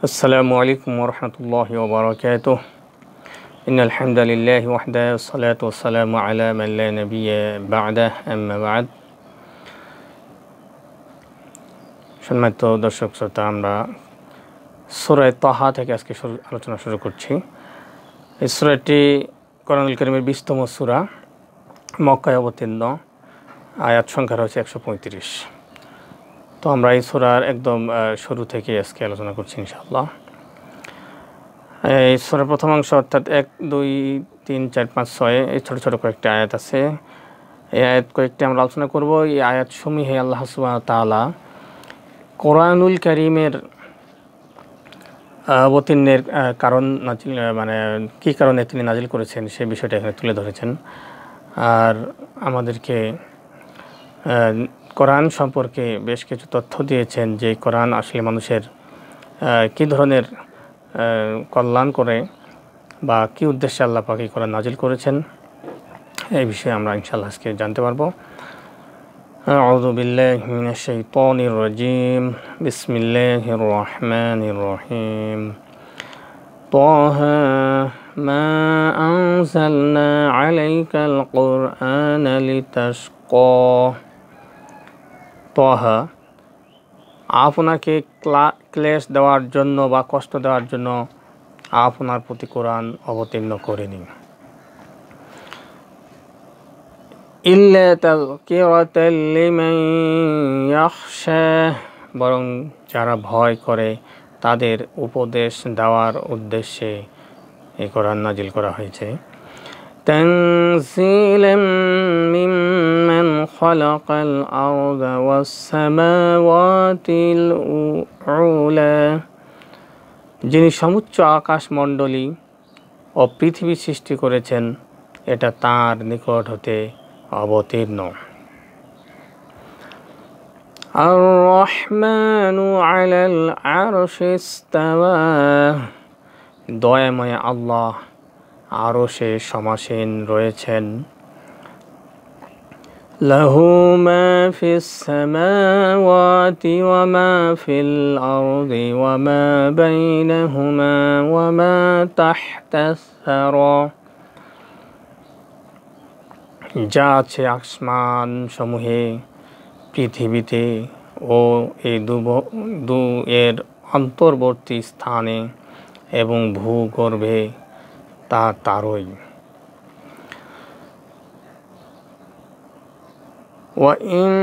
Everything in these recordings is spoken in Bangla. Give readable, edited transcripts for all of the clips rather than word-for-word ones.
আসসালামু আলাইকুম ওয়া রাহমাতুল্লাহি ওয়া বারাকাতুহু। ইন্নাল হামদালিল্লাহি ওয়াহদাহু ওয়াসসালাতু ওয়াসসালামু আলা মান লা নাবিয়্যা বা'দাহু, আম্মা বা'দ। সম্মানিত দর্শক শ্রোতা, আমরা সূরা তাহা থেকে আজকে আলোচনা শুরু করছি। এই সূরাটি কোরআনুল কারীমের 20তম সূরা, মক্কায় অবতীর্ণ, আয়াত সংখ্যা রয়েছে 135। তো আমরা এই সূরার একদম শুরু থেকে আজকে আলোচনা করছি ইনশাআল্লাহ। এই সূরার প্রথম অংশ অর্থাৎ 1, 2, 3, 4, 5, 6 এই ছোটো ছোটো কয়েকটি আয়াত আছে। এই আয়াত কয়েকটি আমরা আলোচনা করব। এই আয়াতসমূহে আল্লাহ সুবহানাহু ওয়া তাআলা কোরআনুল কারীমের অবতীর্ণের কারণ নাজিল, মানে কী কারণে তিনি নাজিল করেছেন সে বিষয়টা এখানে তুলে ধরেছেন। আর আমাদেরকে কোরআন সম্পর্কে বেশ কিছু তথ্য দিয়েছেন যে কোরআন আসলে মানুষের কী ধরনের কল্যাণ করে বা কী উদ্দেশ্যে আল্লাহ পাক এই কোরআন নাজিল করেছেন, এই বিষয়ে আমরা ইনশাআল্লাহ আজকে জানতে পারবো। আউযু বিল্লাহি মিনাশ শাইতানির রাজিম। বিসমিল্লাহির রহমানির রহিম। তাহা মা আনজালনা আলাইকাল কুরআনা লিতাশকা। তাহা, আপনাকে ক্লেশ দেওয়ার জন্য বা কষ্ট দেওয়ার জন্য আপনার প্রতি কোরআন অবতীর্ণ করেনি। ইল্লা তাযকিরাতাল লিমান ইয়াখশা, বরং যারা ভয় করে তাদের উপদেশ দেওয়ার উদ্দেশ্যে এই কোরআন নাজিল করা হয়েছে। তানজিলাম মিম্মান খালাকাল আরদা ওয়াস সামাওয়াতিল উলা, যিনি সমুচ্চ আকাশমণ্ডলী ও পৃথিবী সৃষ্টি করেছেন, এটা তাঁর নিকট হতে অবতীর্ণ। আর রহমানু আলাল আরশি ইস্তাওয়া, দয়াময় আল্লাহ আরশে সমাসীন রয়েছেন। লাহু মা ফিস সামাওয়াতি ওয়া মা ফিল আরদি ওয়া মা বাইনাহুমা ওয়া মা তাহতাস সারা, যা আছে আসমান সমূহে, পৃথিবীতে ও এই দু এর অন্তর্বর্তী স্থানে এবং ভূগর্ভে, তা তারই। ওয়া ইন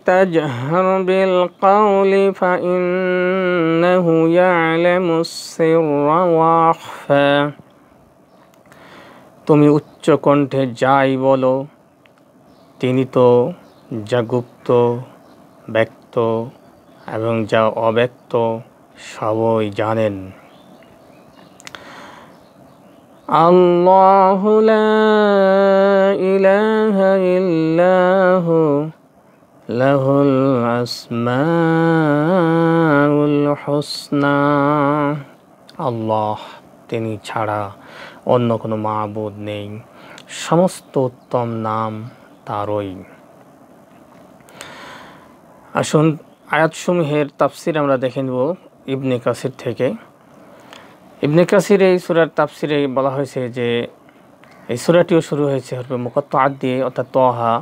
তাজহার বিল কাওলি ফাইন্নাহু ইয়ালামুস সিররা ওয়া আখফা, তুমি উচ্চ কণ্ঠে যাই বলো, তিনি তো যা গুপ্ত, ব্যক্ত এবং যা অব্যক্ত সবই জানেন। আল্লাহু লা ইলাহা ইল্লাহু লাহুল আসমাউল হুসনা, আল্লাহ, তিনি ছাড়া অন্য কোনো মাবুদ নেই, সমস্ত উত্তম নাম তারই। আসুন আয়াতসমূহের তাফসির আমরা দেখে নেব ইবনে কাসির থেকে। ইবনে কাসির এই সূরার তাফসিরে বলা হয়েছে যে এই সূরাটিও শুরু হয়েছে হরফে মুকাত্তাআত দিয়ে, অর্থাৎ তাহা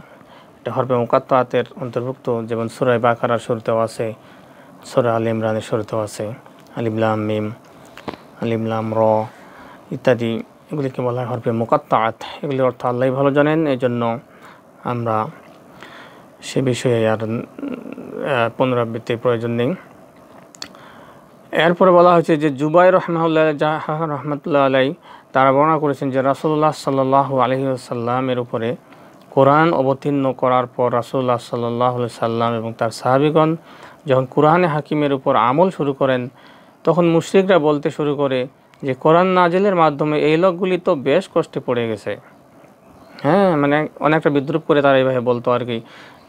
এটা হরফে মুকাত্তাআতের অন্তর্ভুক্ত। যেমন সূরা বাকারার শুরুতেও আছে, সূরা আল ইমরানের শুরুতেও আছে, আলিফ লাম মিম, আলিফ লাম র ইত্যাদি, এগুলিকে বলা হয় হরফে মুকাত্তাআত। এগুলির অর্থ আল্লাহই ভালো জানেন, এই জন্য আমরা সে বিষয়ে আর পুনরাবৃত্তির প্রয়োজন নেই। এরপরে বলা হয়েছে যে জুবাইর রহমাতুল্লাহ আলাই তারা বর্ণনা করেছেন যে রাসূলুল্লাহ সাল্লাল্লাহু আলাইহি ওয়াসাল্লামের উপরে কোরআন অবতীর্ণ করার পর রাসূলুল্লাহ সাল্লাল্লাহু আলাইহি সাল্লাম এবং তার সাহাবীগণ যখন কোরআনে হাকিমের উপর আমল শুরু করেন, তখন মুশরিকরা বলতে শুরু করে যে কোরআন নাজিলের মাধ্যমে এই লোকগুলি তো বেশ কষ্টে পড়ে গেছে। হ্যাঁ, মানে অনেকটা বিদ্রুপ করে তারা এইভাবে বলতো আর কি,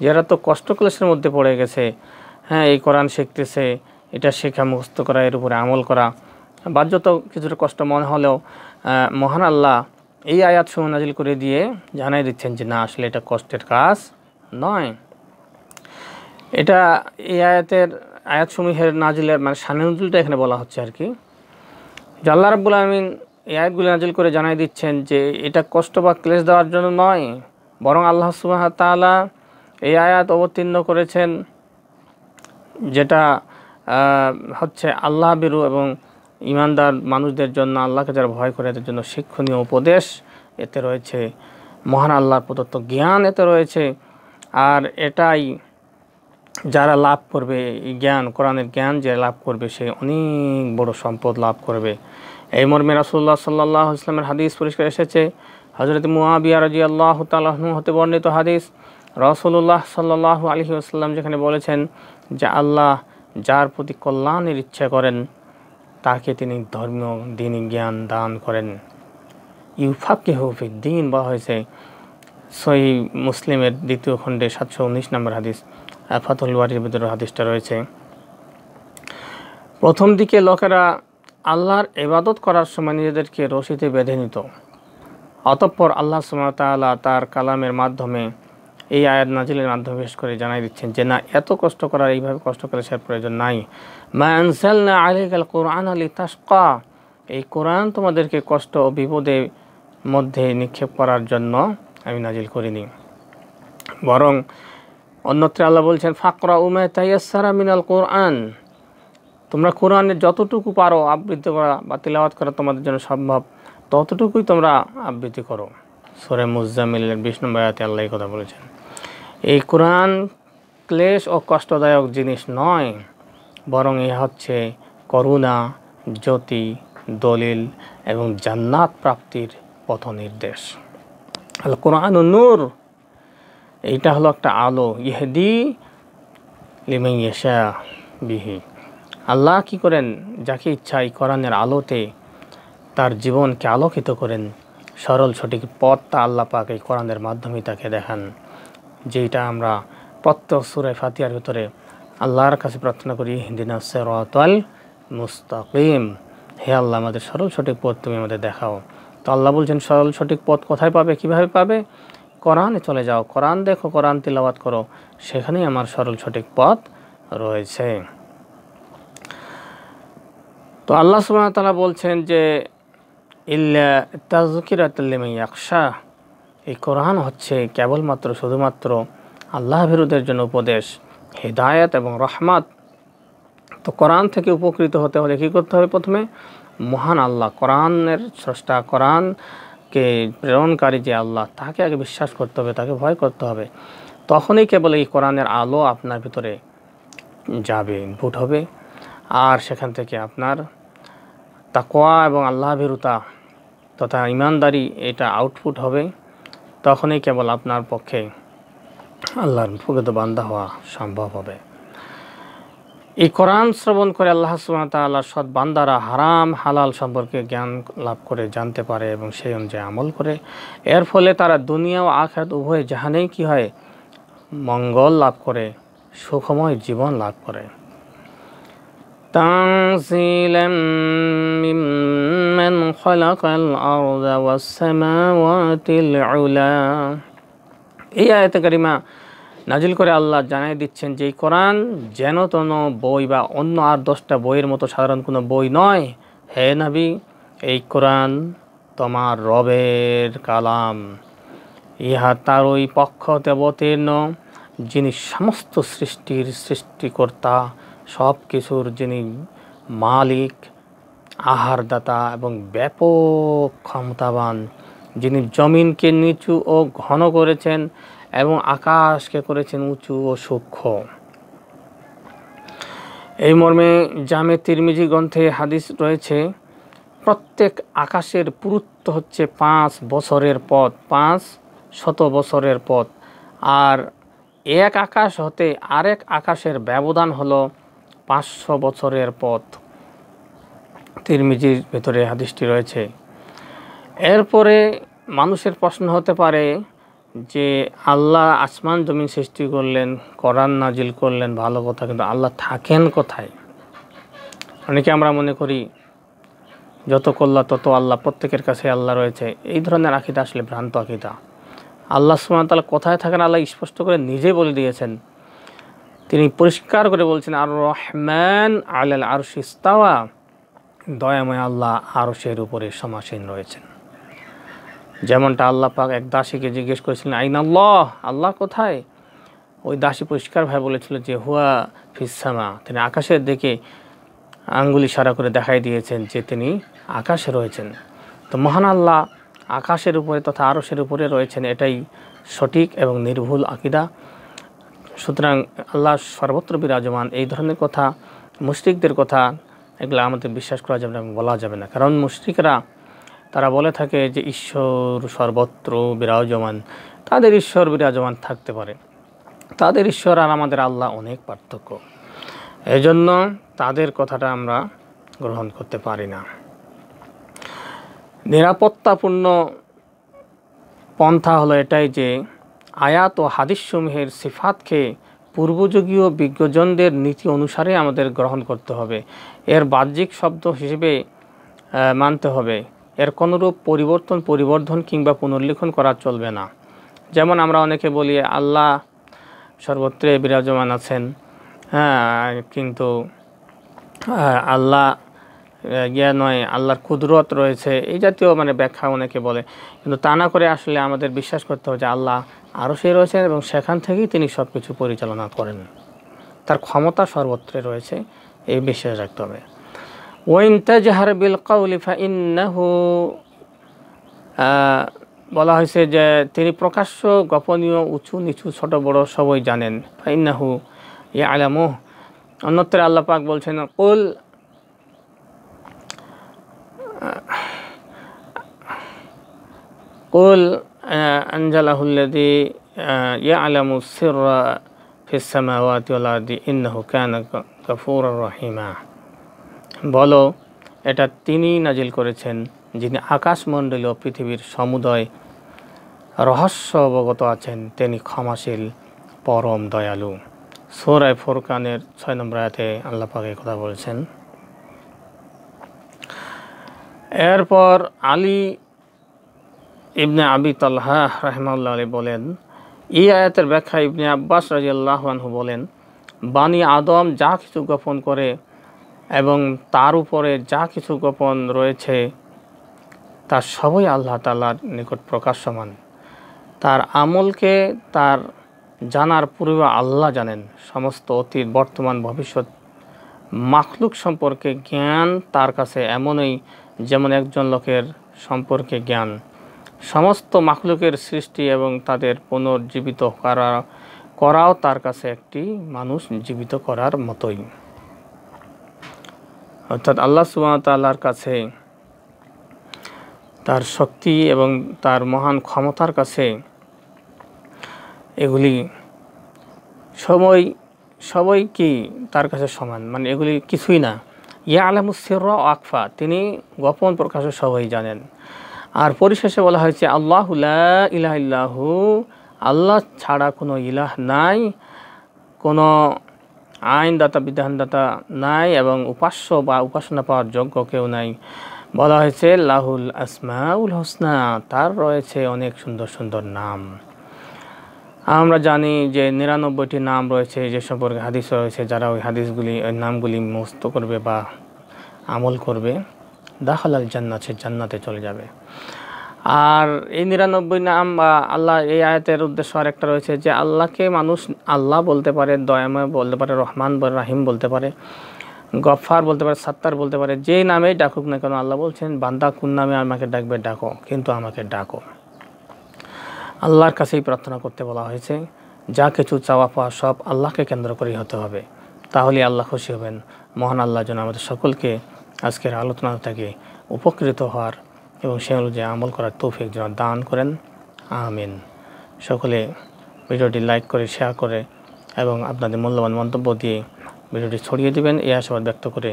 যারা তো কষ্ট ক্লেশের মধ্যে পড়ে গেছে, হ্যাঁ, এই কোরআন শিখতেছে, এটা শেখা, মুখস্থ করা, এর উপরে আমল করা, বাহ্যত কিছুটা কষ্ট মনে হলেও মহান আল্লাহ এই আয়াতসমূহ নাজিল করে দিয়ে জানাই দিচ্ছেন যে না, আসলে এটা কষ্টের কাজ নয়। এটা এই আয়াতের আয়াতসমূহের নাজিলের মানে শানে নুজুলটা এখানে বলা হচ্ছে আর কি, যে আল্লাহ রাব্বুল আলামিন এই আয়াতগুলি নাজিল করে জানাই দিচ্ছেন যে এটা কষ্ট বা ক্লেশ দেওয়ার জন্য নয়, বরং আল্লাহ সুবহানাহু ওয়া তাআলা এই আয়াত অবতীর্ণ করেছেন যেটা হচ্ছে আল্লাহ বিরু এবং ইমানদার মানুষদের জন্য, আল্লাহকে যারা ভয় করে এদের জন্য শিক্ষণীয় উপদেশ এতে রয়েছে, মহান আল্লাহর প্রদত্ত জ্ঞান এতে রয়েছে। আর এটাই যারা লাভ করবে, এই জ্ঞান, কোরআনের জ্ঞান যে লাভ করবে সে অনেক বড় সম্পদ লাভ করবে। এই মর্মে রাসূলুল্লাহ সাল্লাল্লাহু আলাইহি ওয়াসাল্লামের হাদিস পরিষ্কার এসেছে। হযরত মুআবিয়া রাদিয়াল্লাহু তাআলা আনহু হতে বর্ণিত হাদিস, রাসূলুল্লাহ সাল্লাল্লাহু আলাইহি ওয়াসাল্লাম যেখানে বলেছেন যে আল্লাহ যার প্রতি কল্যাণের ইচ্ছা করেন তাকে তিনি ধর্মীয় দ্বীনি জ্ঞান দান করেন। ইউফাক্কিহু ফিদ্দীন বলা হয়েছে সহিহ মুসলিমের দ্বিতীয় খণ্ডে 719 নম্বর হাদিস, ফাতুল বারীর ভিতরে হাদিসটা রয়েছে। প্রথম দিকে লোকেরা আল্লাহর ইবাদত করার সময় নিজেদেরকে রশিতে বেঁধে নিত, অতঃপর আল্লাহ সুবহানাহু ওয়া তাআলা তার কালামের মাধ্যমে এই আয়াত নাজিলের মাধ্যমে বিশেষ করে জানাই দিচ্ছেন যে না, এত কষ্ট করার, এইভাবে কষ্ট করে সে প্রয়োজন নাই। মা আনজালনা আলাইকাল কুরআনা লিতাশকা, এই কোরআন তোমাদেরকে কষ্ট ও বিপদের মধ্যে নিক্ষেপ করার জন্য আমি নাজিল করিনি, বরং অন্যত্র আল্লাহ বলছেন ফাকরাউ মা তায়াসসারা মিনাল কুরআন, তোমরা কোরআনের যতটুকু পারো আবৃত্তি করা বা তিলাওয়াত করা তোমাদের জন্য সম্ভব ততটুকুই তোমরা আবৃত্তি করো। সূরা মুজাম্মিলের 20 নম্বর আয়াতে আল্লাহ এই কথা বলেছেন। এই কোরআন ক্লেশ ও কষ্টদায়ক জিনিস নয়, বরং এ হচ্ছে করুণা, জ্যোতি, দলিল এবং জান্নাত প্রাপ্তির পথ নির্দেশ। আল কোরআনুন নূর, এইটা হলো একটা আলো, ইহদি লিমান ইয়াশা বিহি, আল্লাহ কি করেন যাকে ইচ্ছা এই কোরআনের আলোতে তার জীবনকে আলোকিত করেন, সরল সঠিক পথটা আল্লাহ পাক এই কোরআনের মাধ্যমে তাকে দেখান, যেটা আমরা প্রত্যেক সূরা ফাতিহার ভিতরে আল্লাহর কাছে প্রার্থনা করি, ইহদিনাস সিরাতাল মুস্তাকিম, হে আল্লাহ আমাদের সরল সঠিক পথ তুমি আমাদের দেখাও। তো আল্লাহ বলছেন সরল সঠিক পথ কোথায় পাবে, কিভাবে পাবে? কোরআনে চলে যাও, কোরআন দেখো, কোরআন তিলাওয়াত করো, সেখানেই আমার সরল সঠিক পথ রয়েছে। তো আল্লাহ সুবহানাহু ওয়া তাআলা বলছেন যে ইল্লা তাযকিরাতাল লিমান ইয়াখশা, এই কোরআন হচ্ছে কেবলমাত্র শুধুমাত্র আল্লাহ ভীরুদের জন্য উপদেশ, হিদায়াত এবং রহমত। তো কোরআন থেকে উপকৃত হতে হলে কী করতে হবে? প্রথমে মহান আল্লাহ, কোরআনের স্রষ্টা, কোরআনকে প্রেরণকারী যে আল্লাহ, তাকে আগে বিশ্বাস করতে হবে, তাকে ভয় করতে হবে। তখনই কেবল এই কোরআনের আলো আপনার ভিতরে যাবে, ইনপুট হবে, আর সেখান থেকে আপনার তাকওয়া এবং আল্লাহ ভীরুতা তথা ইমানদারি এটা আউটপুট হবে। তখনই কেবল আপনার পক্ষে আল্লাহর প্রকৃত বান্দা হওয়া সম্ভব হবে। এই কোরআন শ্রবণ করে আল্লাহ সুবহানাহু ওয়া তাআলার সৎ বান্দারা হারাম হালাল সম্পর্কে জ্ঞান লাভ করে জানতে পারে এবং সেই অনুযায়ী আমল করে। এর ফলে তারা দুনিয়া ও আখিরাত উভয় জাহানেই কি হয়? মঙ্গল লাভ করে, সুখময় জীবন লাভ করে। তানজিলাম মিম্মান খালাকাল আরদা ওয়াস সামাওয়াতিল উলা, এই আয়াতে কারিমা নাজিল করে আল্লাহ জানাই দিচ্ছেন যে এই কোরআন যেন তেন বই বা অন্য আর 10টা বইয়ের মতো সাধারণ কোনো বই নয়। হে নবী, এই কোরআন তোমার রবের কালাম, ইহা তার ওই পক্ষ হতে অবতীর্ণ যিনি সমস্ত সৃষ্টির সৃষ্টিকর্তা, সব কিছুর যিনি মালিক, আহারদাতা এবং ব্যাপক ক্ষমতাবান, যিনি জমিনকে নিচু ও ঘন করেছেন এবং আকাশকে করেছেন উঁচু ও সূক্ষ্ম। এই মর্মে জামে তিরমিজি গ্রন্থে হাদিস রয়েছে, প্রত্যেক আকাশের পুরুত্ব হচ্ছে 5 বছরের পথ, 500 বছরের পথ, আর এক আকাশ হতে আরেক আকাশের ব্যবধান হলো 500 বছরের পথ। তিরমিজির ভেতরে হাদিসটি রয়েছে। এরপরে মানুষের প্রশ্ন হতে পারে যে আল্লাহ আসমান জমিন সৃষ্টি করলেন, কোরআন নাজিল করলেন, ভালো কথা, কিন্তু আল্লাহ থাকেন কোথায়? অনেকে আমরা মনে করি যত কল্লা তত আল্লাহ, প্রত্যেকের কাছে আল্লাহ রয়েছে। এই ধরনের আকীদা আসলে ভ্রান্ত আকীদা। আল্লাহ সুবহানাহু ওয়া তাআলা কোথায় থাকেন আল্লাহ স্পষ্ট করে নিজে বলে দিয়েছেন। তিনি পরিষ্কার করে বলছেন আর রহমান আলাল আরশি ইস্তাওয়া, দয়াময় আল্লাহ আরশের উপরে সমাসীন রয়েছেন। যেমনটা আল্লাহ পাক এক দাসীকে জিজ্ঞেস করেছিলেন আইন আল্লাহ, আল্লাহ কোথায়? ওই দাসী পরিষ্কারভাবে বলেছিল যে হুয়া ফিসামা, তিনি আকাশের দিকে আঙ্গুলি ইশারা করে দেখাই দিয়েছেন যে তিনি আকাশে রয়েছেন। তো মহান আল্লাহ আকাশের উপরে তথা আরশের উপরে রয়েছেন, এটাই সঠিক এবং নির্ভুল আকীদা। সুতরাং আল্লাহ সর্বত্র বিরাজমান, এই ধরনের কথা, মুশরিকদের কথা, এগুলো আমাদের বিশ্বাস করা যাবে না, বলা যাবে না। কারণ মুশরিকরা তারা বলে থাকে যে ঈশ্বর সর্বত্র বিরাজমান। তাদের ঈশ্বর বিরাজমান থাকতে পারে, তাদের ঈশ্বর আর আমাদের আল্লাহ অনেক পার্থক্য। এজন্য তাদের কথাটা আমরা গ্রহণ করতে পারি না। নিরাপত্তাপূর্ণ পন্থা হলো এটাই যে আয়াত ও হাদিসসমূহের সিফাতকে পূর্বযুগীয় বিজ্ঞজনদের নীতি অনুসারে আমাদের গ্রহণ করতে হবে, এর বাহ্যিক শব্দ হিসেবে মানতে হবে, এর কোনোরূপ পরিবর্ধন কিংবা পুনর্লিখন করা চলবে না। যেমন আমরা অনেকে বলি আল্লাহ সর্বত্রে বিরাজমান আছেন, হ্যাঁ, কিন্তু আল্লাহ ইয়া নয়, আল্লাহর কুদরত রয়েছে, এই জাতীয় ব্যাখ্যা অনেকে বলে। কিন্তু তা না করে আসলে আমাদের বিশ্বাস করতে হবে যে আল্লাহ আরশে রয়েছেন এবং সেখান থেকেই তিনি সব কিছু পরিচালনা করেন, তার ক্ষমতা সর্বত্রে রয়েছে, এই বিশ্বাস রাখতে হবে। ওয়াইন তাজহার বিল কাউলি ফাইন্নাহু, বলা হয়েছে যে তিনি প্রকাশ্য, গোপনীয়, উঁচু নিচু, ছোট বড় সবই জানেন। ফাইন্নাহু ইয়ালামু। অন্যত্রে আল্লাহ পাক বলছেন কুল কুল আনজালাহুল্লাযী ইয়ালামু সিররা ফিস সামাওয়াতি ওয়াল আরদি ইন্নাহু কানা গফুরুর রহিমা। বলো, এটা তিনি নাজিল করেছেন যিনি আকাশমণ্ডলী ও পৃথিবীর সমুদয় রহস্য অবগত আছেন, তিনি ক্ষমাশীল, পরম দয়ালু। সূরা ফুরকানের 6 নম্বর আয়াতে আল্লাহ পাক এই কথা বলেছেন। এরপর আলী ইবনে আবি তালহা রাহিমাহুল্লাহ আলাইহি বলেন, এই আয়াতের ব্যাখ্যা ইবনে আব্বাস রাদিয়াল্লাহু আনহু বলেন, বানি আদম যা কিছু গোপন করে এবং তার উপরে যা কিছু গোপন রয়েছে তার সবই আল্লাহ তাআলার নিকট প্রকাশ্যমান। তার আমলকে তার জানার পূর্বে আল্লাহ জানেন। সমস্ত অতীত, বর্তমান, ভবিষ্যৎ মাখলুক সম্পর্কে জ্ঞান তার কাছে এমনই যেমন একজন লোকের সম্পর্কে জ্ঞান। সমস্ত মাখলুকের সৃষ্টি এবং তাদের পুনর্জীবিত করাও তার কাছে একটি মানুষ জীবিত করার মতোই। অর্থাৎ আল্লাহ সুবহানাহু ওয়া তাআলার কাছে, তার শক্তি এবং তার মহান ক্ষমতার কাছে এগুলি সবই কি তার কাছে সমান, এগুলি কিছুই না। ইয়ালামুস সিররা ওয়া আখফা, তিনি গোপন প্রকাশ সবই জানেন। আর পরিশেষে বলা হয়েছে আল্লাহু লা ইলাহা ইল্লাহু, আল্লাহ ছাড়া কোনো ইলাহ নাই, কোনো আইনদাতা বিধানদাতা নাই এবং উপাস্য বা উপাসনা পাওয়ার যোগ্য কেউ নাই। বলা হয়েছে লাহুল আসমাউল হোসনা, তার রয়েছে অনেক সুন্দর সুন্দর নাম। আমরা জানি যে 99টি নাম রয়েছে, যে সম্পর্কে হাদিস রয়েছে। যারা ওই নামগুলি মুখস্থ করবে বা আমল করবে, দাখালাল জান্নাত, সে জান্নাতে চলে যাবে। আর এই 99 নাম বা আল্লাহ, এই আয়াতের উদ্দেশ্য আরেকটা রয়েছে যে আল্লাহকে মানুষ আল্লাহ বলতে পারে, দয়াময় বলতে পারে, রহমান রাহিম বলতে পারে, গফফার বলতে পারে, সাত্তার বলতে পারে। যেই নামেই ডাকুক না কেন, আল্লাহ বলছেন বান্দা কোন নামে আমাকে ডাকবে ডাকো, কিন্তু আমাকে ডাকো। আল্লাহর কাছেই প্রার্থনা করতে বলা হয়েছে। যা কিছু চাওয়া পাওয়া সব আল্লাহকে কেন্দ্র করেই হতে হবে, তাহলে আল্লাহ খুশি হবেন। মহান আল্লাহ যেন আমাদের সকলকে আজকের আলোচনা থেকে উপকৃত হওয়ার এবং সে অনুযায়ী আমল করার তৌফিক যেন দান করেন, আমিন। সকলে ভিডিওটি লাইক করে, শেয়ার করে এবং আপনাদের মূল্যবান মন্তব্য দিয়ে ভিডিওটি ছড়িয়ে দিবেন, এই আশাবাদ ব্যক্ত করে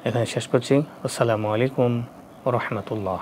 এখানে শেষ করছি। আসসালামু আলাইকুম ওয়া রাহমাতুল্লাহ।